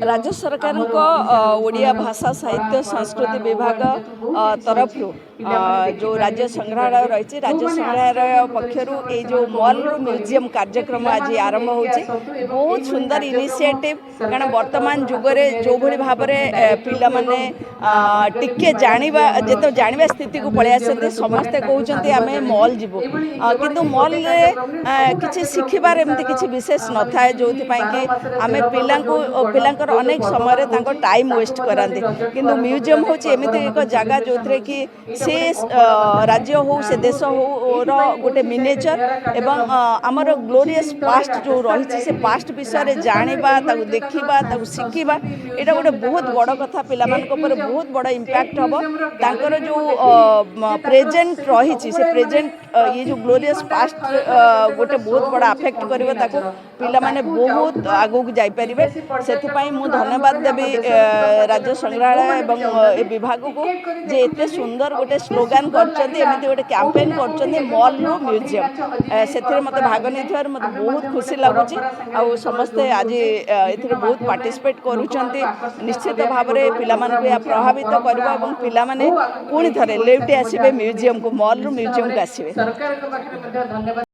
राज्य सरकार ओडिया भाषा साहित्य संस्कृति विभाग तरफ जो राज्य संग्रहालय रही राज्य संग्रहालय पक्षर ये जो मॉल म्यूजियम कार्यक्रम आज आरंभ हो बहुत सुंदर इनिशिएटिव कारण वर्तमान जुगरे जो भली भाव में पिला माने टिके जानिबा जेतो जानिबा स्थिति को पळै आछन्ते समस्ते कहउछन्ते आमे मॉल जिवो किंतु मॉल रे किछि सिखिबार एमति किछि विशेष न थाए जोथि पई कि आमे पिलांकर अनेक समय टाइम वेस्ट कराते किंतु म्यूजियम हूँ एमती एक जगह जो थे कि से राज्य हो से देश हो गोटे मिनिएचर एवं आमर ग्लोरियस पास्ट जो रही से पास्ट विषय जाना देखा शिखा यहाँ गोटे बहुत बड़ कथा पिला बहुत बड़ इम्पैक्ट हम तांकर जो प्रेजेंट रही से प्रेजेंट ये जो ग्लोरियस पास्ट गोटे बहुत बड़ा अफेक्ट कर पिला माने बहुत आगू जापर से मु धन्यवाद देवी राज्य संग्रहालय एवं ए विभाग को जे एते सुंदर गोटे स्लोगान करछन्ती एमिति गोटे कैंपेन करछन्ती मॉल रो म्यूजियम से मते भाग नहीं मते बहुत खुशी लगुच आ समस्ते आज एथिरे बहुत पार्टिसिपेट करूछन्ती निश्चित भाव में पिला मानक या प्रभावित करबो एवं पिला माने पुणी थरे लेउटी आसीबे म्यूजियम को मॉल रो म्यूजियम को आसीबे।